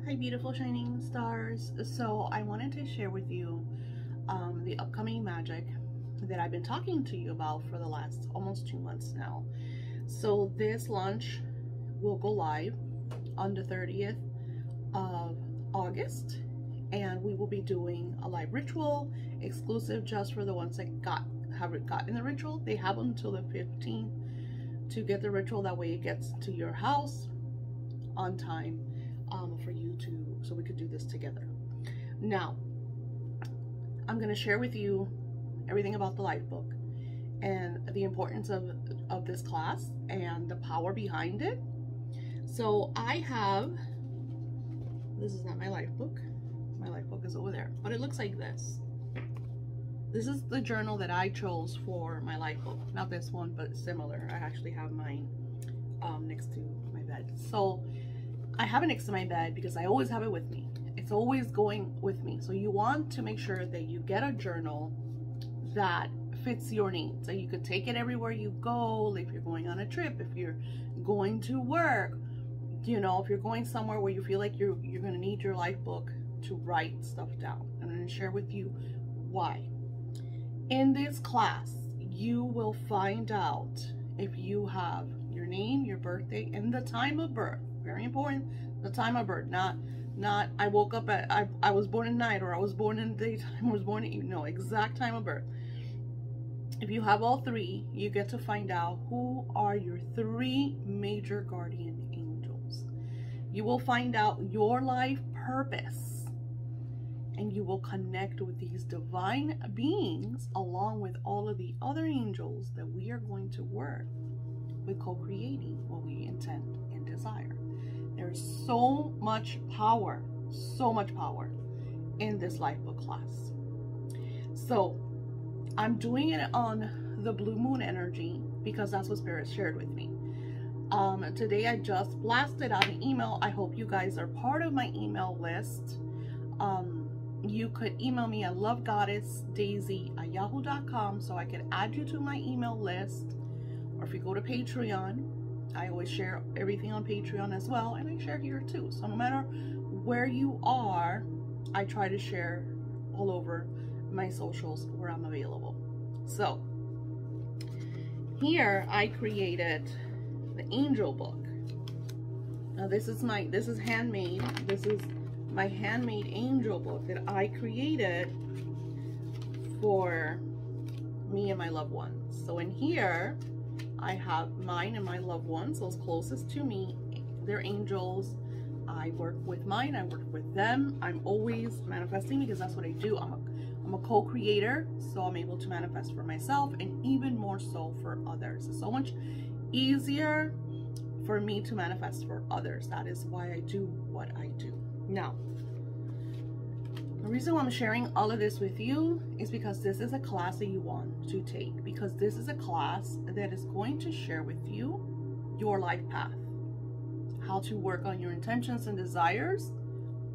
Hi beautiful shining stars. So I wanted to share with you the upcoming magic that I've been talking to you about for the last almost 2 months now. So this launch will go live on the 30th of August, and we will be doing a live ritual exclusive just for the ones that haven't gotten the ritual. They have until the 15th to get the ritual. That way it gets to your house on time for you to, so we could do this together. Now I'm going to share with you everything about the Lifebook and the importance of this class and the power behind it. So I have, this is not my Lifebook. My Lifebook is over there, but it looks like this. This is the journal that I chose for my Lifebook. Not this one, but similar. I actually have mine next to my bed. So I have it next to my bed because I always have it with me. It's always going with me. So you want to make sure that you get a journal that fits your needs. So you could take it everywhere you go, if you're going on a trip, if you're going to work, you know, if you're going somewhere where you feel like you're going to need your Lifebook to write stuff down. I'm going to share with you why. In this class, you will find out if you have your name, your birthday, and the time of birth. Very important, the time of birth, not I woke up at, I was born at night, or I was born in the daytime, I was born at evening. No, exact time of birth. If you have all three, you get to find out who are your 3 major guardian angels. You will find out your life purpose, and you will connect with these divine beings along with all of the other angels that we are going to work with, co-creating what we intend and desire. There's so much power in this Lifebook class. So I'm doing it on the blue moon energy because that's what Spirit shared with me. Today I just blasted out an email. I hope you guys are part of my email list. You could email me at lovegoddessdaisy@yahoo.com so I could add you to my email list. Or if you go to Patreon, I always share everything on Patreon as well, and I share here too. So no matter where you are, I try to share all over my socials where I'm available. So here I created the angel book. Now this is handmade. This is my handmade angel book that I created for me and my loved ones. So in here I have mine and my loved ones, those closest to me. They're angels. I work with mine, I work with them. I'm always manifesting because that's what I do. I'm a co-creator, so I'm able to manifest for myself and even more so for others. It's so much easier for me to manifest for others. That is why I do what I do. Now, the reason why I'm sharing all of this with you is because this is a class that you want to take, because this is a class that is going to share with you your life path, how to work on your intentions and desires,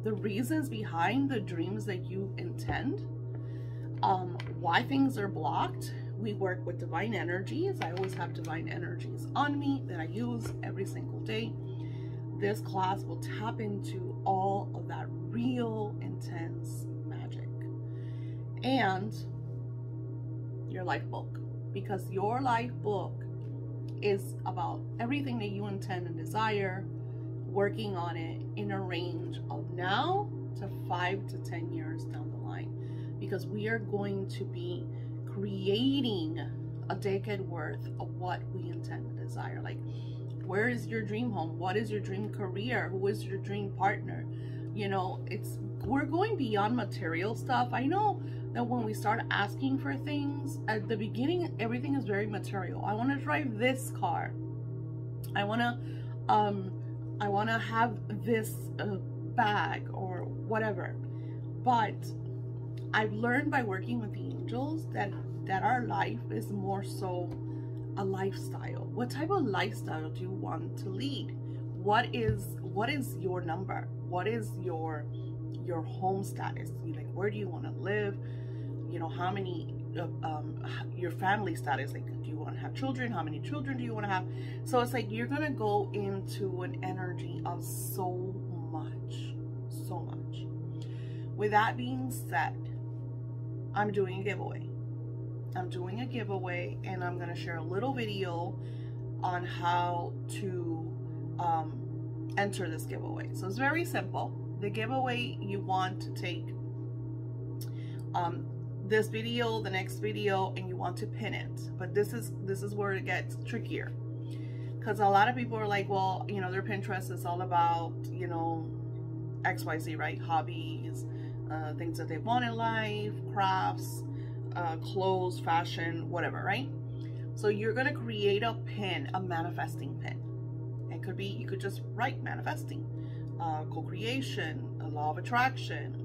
the reasons behind the dreams that you intend, why things are blocked. We work with divine energies. I always have divine energies on me that I use every single day. This class will tap into all of that real intense magic and your Lifebook, because your Lifebook is about everything that you intend and desire, working on it in a range of now to 5 to 10 years down the line, because we are going to be creating a decade worth of what we intend and desire. Like, where is your dream home? What is your dream career? Who is your dream partner? You know, we're going beyond material stuff. I know that when we start asking for things at the beginning, everything is very material. I want to drive this car. I want to have this bag or whatever. But I've learned by working with the angels that our life is more so a lifestyle. What type of lifestyle do you want to lead? What is your number? What is your home status? Like, where do you want to live? You know, how many your family status, like, do you want to have children? How many children do you want to have? So it's like you're gonna go into an energy of so with that being said, I'm doing a giveaway. I'm doing a giveaway, and I'm going to share a little video on how to enter this giveaway. So it's very simple. The giveaway, you want to take this video, the next video, and you want to pin it. But this is where it gets trickier, because a lot of people are like, well, you know, their Pinterest is all about, you know, XYZ, right? Hobbies, things that they want in life, crafts, clothes, fashion, whatever, right? So you're going to create a pin, a manifesting pin. It could be, you could just write manifesting, co-creation, a law of attraction,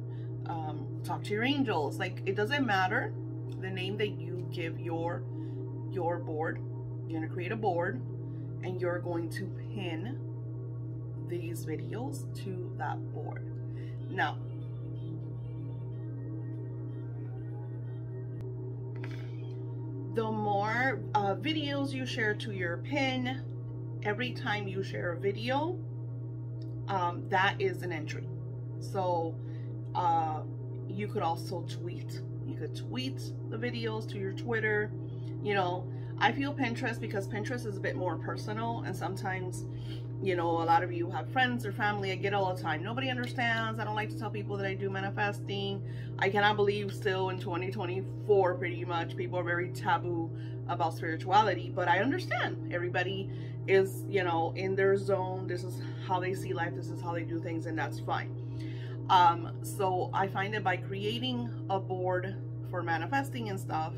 talk to your angels. Like, it doesn't matter the name that you give your board. You're going to create a board, and you're going to pin these videos to that board. Now, the more videos you share to your pin, every time you share a video, that is an entry. So you could also tweet. You could tweet the videos to your Twitter. You know, I feel Pinterest, because Pinterest is a bit more personal, and sometimes, you know, a lot of you have friends or family. I get all the time, nobody understands. I don't like to tell people that I do manifesting. I cannot believe still in 2024, pretty much, people are very taboo about spirituality, but I understand. Everybody is, you know, in their zone. This is how they see life. This is how they do things, and that's fine. So I find that by creating a board for manifesting and stuff,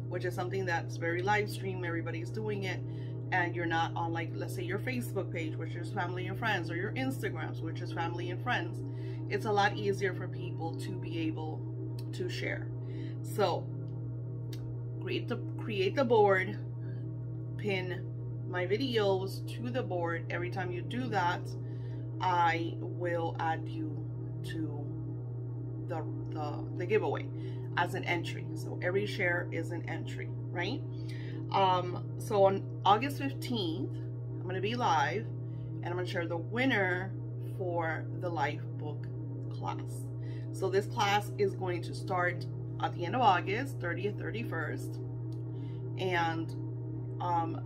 which is something that's very live stream, everybody's doing it, and you're not on, like, let's say your Facebook page, which is family and friends, or your Instagrams, which is family and friends, it's a lot easier for people to be able to share. So create the board, pin my videos to the board. Every time you do that, I will add you to the giveaway as an entry. So every share is an entry, right? So on August 15th, I'm going to be live, and I'm going to share the winner for the Lifebook class. So this class is going to start at the end of August, 30th, 31st. And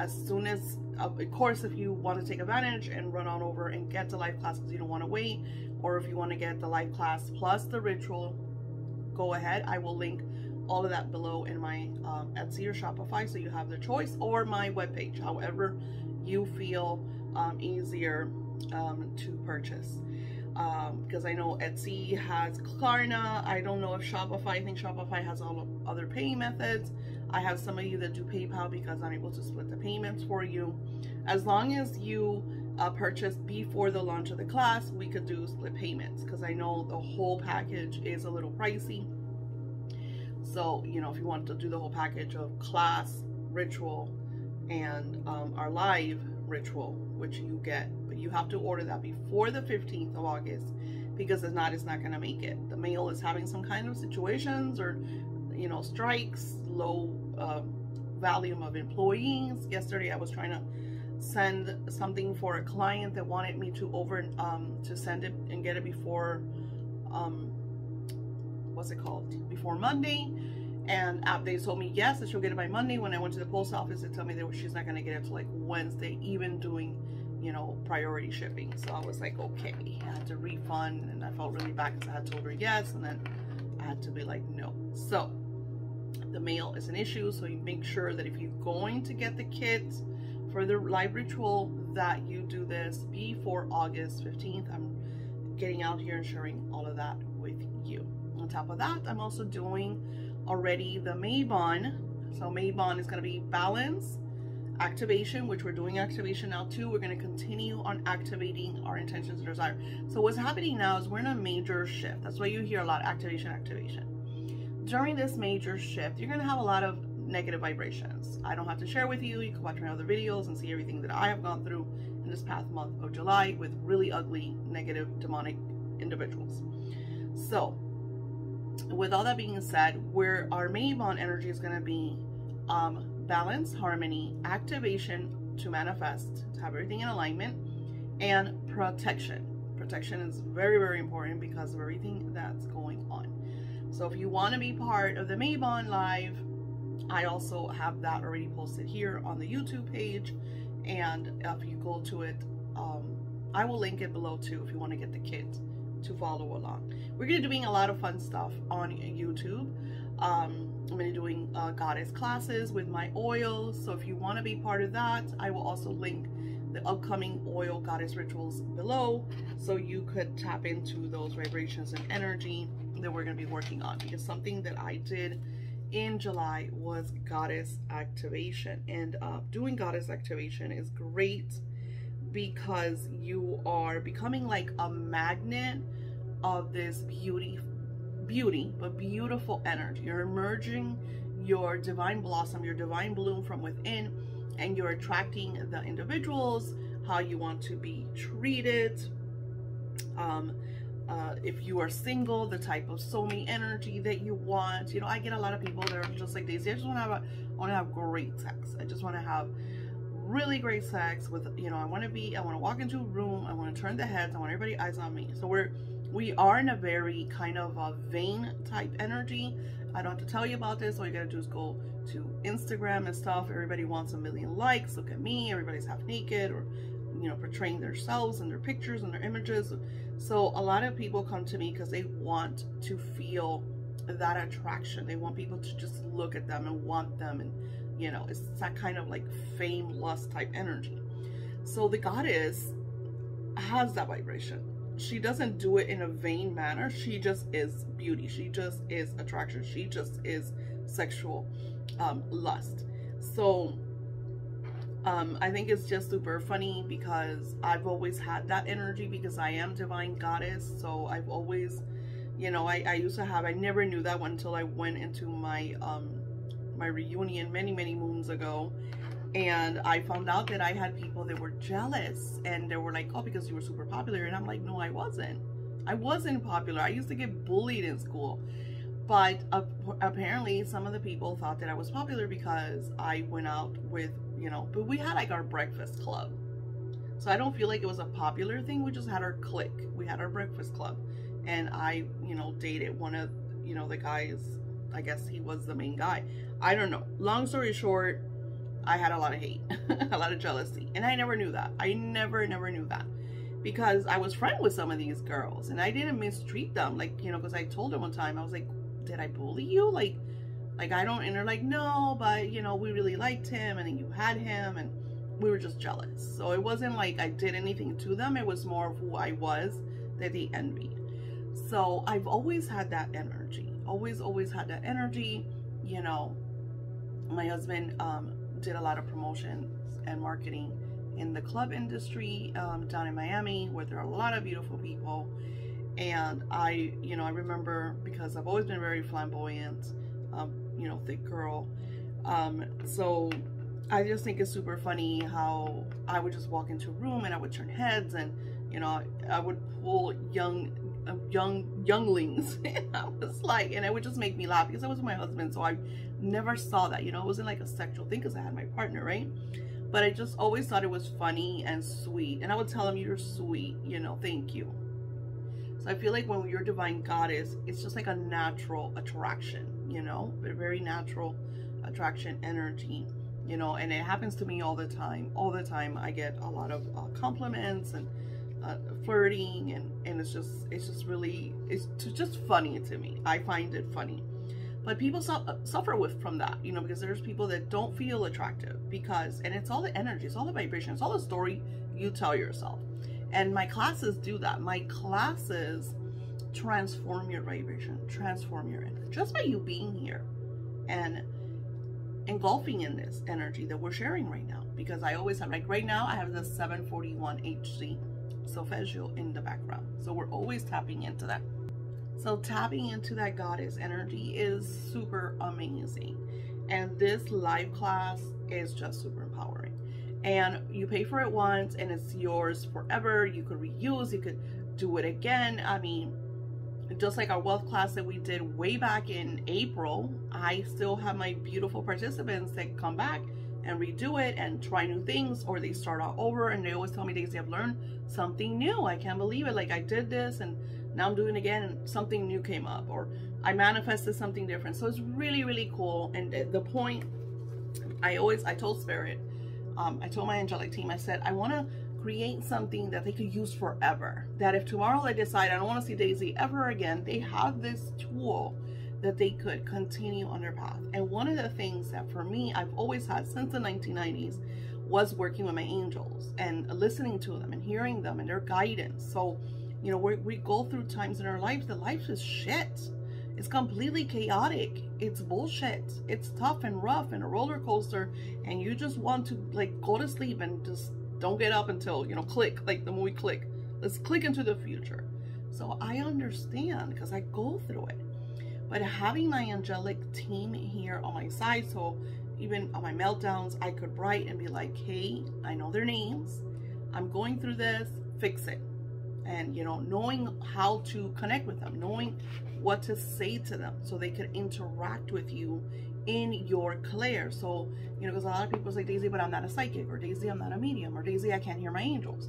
as soon as, of course, if you want to take advantage and run on over and get the live class because you don't want to wait, or if you want to get the live class plus the ritual, go ahead. I will link all of that below in my Etsy or Shopify, so you have the choice, or my webpage, however you feel easier to purchase. Because I know Etsy has Klarna. I don't know if Shopify, I think Shopify has all of other paying methods. I have some of you that do PayPal, because I'm able to split the payments for you. As long as you purchase before the launch of the class, we could do split payments, because I know the whole package is a little pricey. So, you know, if you want to do the whole package of class, ritual, and our live ritual, which you get, but you have to order that before the 15th of August, because if not, it's not going to make it. The mail is having some kind of situations, or, you know, strikes, low volume of employees. Yesterday I was trying to send something for a client that wanted me to send it and get it before what's it called, before Monday, and they told me yes, that she'll get it by Monday. When I went to the post office, they told me that she's not going to get it till like Wednesday, even doing, you know, priority shipping. So I was like, okay. I had to refund, and I felt really bad because I had told her yes, and then I had to be like, no. So the mail is an issue, so you make sure that if you're going to get the kit for the live ritual, that you do this before August 15th. I'm getting out here and sharing all of that with you. On top of that, I'm also doing already the Mabon. So Mabon is going to be balance, activation, which we're doing activation now too. We're going to continue on activating our intentions and desire. So what's happening now is we're in a major shift. That's why you hear a lot of activation. During this major shift, you're going to have a lot of negative vibrations. I don't have to share with you. You can watch my other videos and see everything that I have gone through in this past month of July with really ugly, negative, demonic individuals. So with all that being said, where our Mabon energy is going to be balance, harmony, activation to manifest, to have everything in alignment, and protection protection is very, very important because of everything that's going on. So if you want to be part of the Mabon live, I also have that already posted here on the YouTube page, and if you go to it, I will link it below too if you want to get the kit to follow along. We're going to be doing a lot of fun stuff on YouTube. I'm going to be doing goddess classes with my oils, so if you want to be part of that, I will also link the upcoming oil goddess rituals below, so you could tap into those vibrations and energy that we're going to be working on. Because something that I did in July was goddess activation, and doing goddess activation is great because you are becoming like a magnet of this beautiful energy. You're emerging your divine blossom, your divine bloom from within, and you're attracting the individuals how you want to be treated. If you are single, the type of soulmate energy that you want. You know, I get a lot of people that are just like, Daisy, I just want to have great sex. I just want to have really great sex with, you know, I want to walk into a room, I want to turn the heads, I want everybody eyes on me. So we are in a very kind of a vain type energy. I don't have to tell you about this. All you gotta do is go to Instagram and stuff. Everybody wants 1 million likes. Look at me, everybody's half naked, or, you know, portraying themselves and their pictures and their images. So a lot of people come to me because they want to feel that attraction. They want people to just look at them and want them, and, you know, it's that kind of like fame, lust type energy. So the goddess has that vibration. She doesn't do it in a vain manner. She just is beauty. She just is attraction. She just is sexual lust. So I think it's just super funny because I've always had that energy because I am divine goddess. So I've always, you know, I used to have, I never knew that one until I went into my my reunion many moons ago, and I found out that I had people that were jealous, and they were like, oh, because you were super popular. And I'm like, no, I wasn't popular. I used to get bullied in school, but apparently some of the people thought that I was popular because I went out with, you know, but we had like our breakfast club. So I don't feel like it was a popular thing. We just had our clique. We had our breakfast club, and I, you know, dated one of, you know, the guys. I guess he was the main guy. I don't know. Long story short, I had a lot of hate, a lot of jealousy, and I never knew that. I never knew that, because I was friends with some of these girls, and I didn't mistreat them, like, you know, because I told them one time, I was like, did I bully you? Like I don't, and they're like, no, but, you know, we really liked him, and then you had him, and we were just jealous. So it wasn't like I did anything to them. It was more of who I was that they envied. So I've always had that energy, always had that energy. You know, my husband did a lot of promotions and marketing in the club industry down in Miami, where there are a lot of beautiful people. And I, you know, I remember, because I've always been very flamboyant, you know, thick girl. So I just think it's super funny how I would just walk into a room and I would turn heads, and, you know, I would pull younglings. I was like, and it would just make me laugh because I was with my husband, so I never saw that, you know, it wasn't like a sexual thing because I had my partner, right? But I just always thought it was funny and sweet, and I would tell him, you're sweet, you know, thank you. So I feel like when you're divine goddess, it's just like a natural attraction, you know, a very natural attraction energy, you know, and it happens to me all the time. I get a lot of compliments and flirting, and it's just really, it's just funny to me. I find it funny. But people suffer from that, you know, because there's people that don't feel attractive because, and it's all the energy, it's all the vibration, it's all the story you tell yourself. And my classes do that. My classes transform your vibration, transform your energy, just by you being here and engulfing in this energy that we're sharing right now. Because I always have, like right now, I have the 741 HC solfeggio in the background. So we're always tapping into that. So tapping into that goddess energy is super amazing. And this live class is just super empowering. And you pay for it once and it's yours forever. You could reuse, you could do it again. I mean, just like our wealth class that we did way back in April, I still have my beautiful participants that come back and redo it and try new things, or they start all over and they always tell me, Daisy, I've learned something new. I can't believe it. Like, I did this and now I'm doing it again and something new came up, or I manifested something different. So it's really, really cool. And the point, I told Spirit, I told my angelic team, I said, I want to create something that they could use forever. That if tomorrow they decide I don't want to see Daisy ever again, they have this tool that they could continue on their path. And one of the things that for me, I've always had since the 1990s was working with my angels and listening to them and hearing them and their guidance. So, you know, we go through times in our lives, the life is shit. It's completely chaotic. It's bullshit. It's tough and rough and a roller coaster, and you just want to like go to sleep and just don't get up until, you know, click, like the movie Click. Let's click into the future. So I understand because I go through it. But having my angelic team here on my side, so even on my meltdowns, I could write and be like, hey, I know their names. I'm going through this, fix it. And, you know, knowing how to connect with them, knowing what to say to them so they could interact with you in your clair. So, you know, because a lot of people say, Daisy, but I'm not a psychic, or Daisy, I'm not a medium, or Daisy, I can't hear my angels.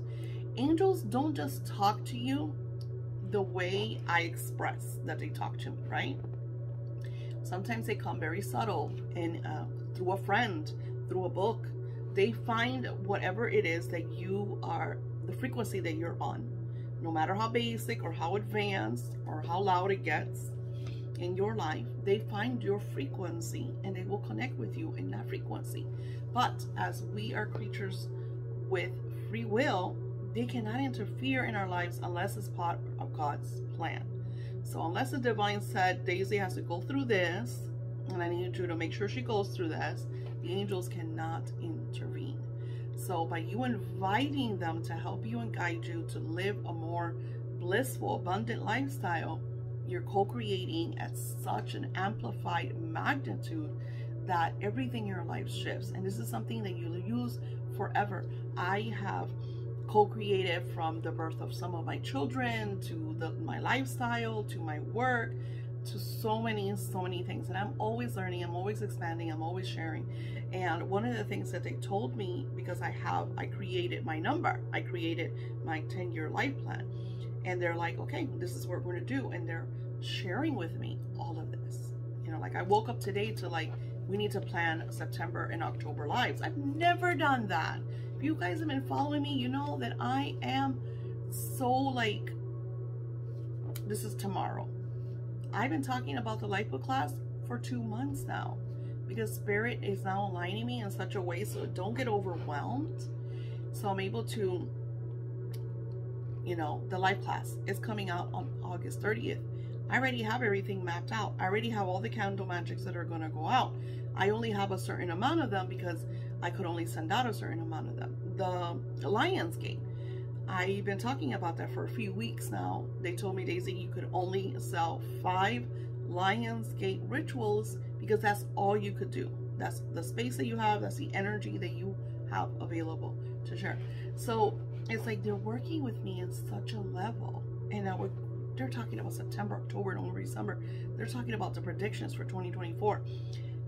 Angels don't just talk to you the way I express that they talk to me, right? Sometimes they come very subtle and through a friend, through a book. They find whatever it is that you are, the frequency that you're on, no matter how basic or how advanced or how loud it gets in your life, they find your frequency and they will connect with you in that frequency. But as we are creatures with free will, they cannot interfere in our lives unless it's part of God's plan. So unless the divine said, Daisy has to go through this, and I need you to make sure she goes through this, the angels cannot intervene. So by you inviting them to help you and guide you to live a more blissful, abundant lifestyle, you're co-creating at such an amplified magnitude that everything in your life shifts. And this is something that you'll use forever. I have co-created from the birth of some of my children to my lifestyle, to my work, to so many things. And I'm always learning, I'm always expanding, I'm always sharing. And one of the things that they told me, because I created my number, I created my 10-year life plan, and they're like, okay, this is what we're going to do. And they're sharing with me all of this. You know, like I woke up today to like, we need to plan September and October lives. I've never done that. If you guys have been following me, you know that I am so like, this is tomorrow. I've been talking about the Lifebook class for 2 months now, because Spirit is now aligning me in such a way so don't get overwhelmed. So I'm able to, you know, the life class is coming out on August 30th. I already have everything mapped out. I already have all the candle magics that are going to go out. I only have a certain amount of them because I could only send out a certain amount of them. The Lion's Gate, I've been talking about that for a few weeks now. They told me, Daisy, you could only sell 5 Lion's Gate rituals because that's all you could do. That's the space that you have. That's the energy that you have available to share. So it's like they're working with me in such a level. And now they're talking about September, October, November, December. They're talking about the predictions for 2024.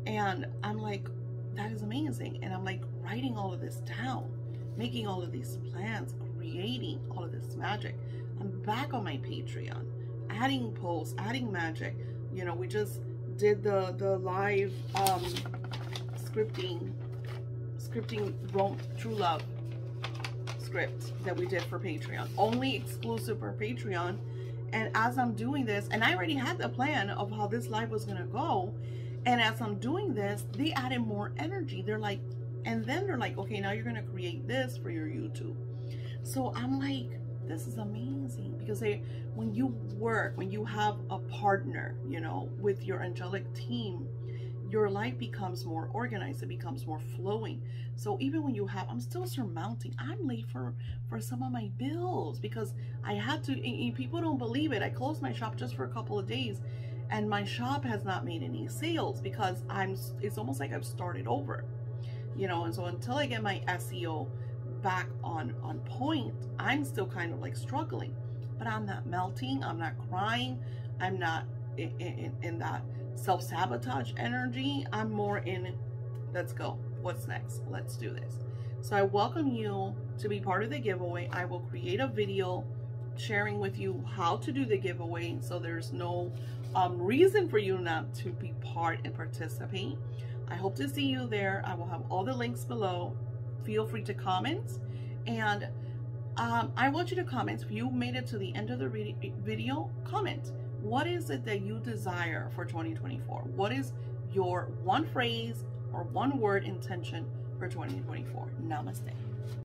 And I'm like, that is amazing. And I'm like writing all of this down, making all of these plans, creating all of this magic. I'm back on my Patreon, adding posts, adding magic. You know, we just did the live scripting True Love script that we did for Patreon, only exclusive for Patreon. And as I'm doing this, and I already had the plan of how this live was going to go, and as I'm doing this, they added more energy. They're like, and then they're like, okay, now you're going to create this for your YouTube. So I'm like, this is amazing, because when you work, when you have a partner, you know, with your angelic team, your life becomes more organized. It becomes more flowing. So even when you have, I'm still surmounting. I'm late for some of my bills because I had to, and people don't believe it. I closed my shop just for a couple of days, and my shop has not made any sales because it's almost like I've started over, you know. And so until I get my SEO back on point, I'm still kind of like struggling. But I'm not melting. I'm not crying. I'm not in that self-sabotage energy. I'm more in, let's go. what's next? Let's do this. So I welcome you to be part of the giveaway. I will create a video sharing with you how to do the giveaway, so there's no reason for you not to be part and participate. I hope to see you there. I will have all the links below. Feel free to comment, and I want you to comment. If you made it to the end of the video, comment. What is it that you desire for 2024? What is your one phrase or one word intention for 2024? Namaste.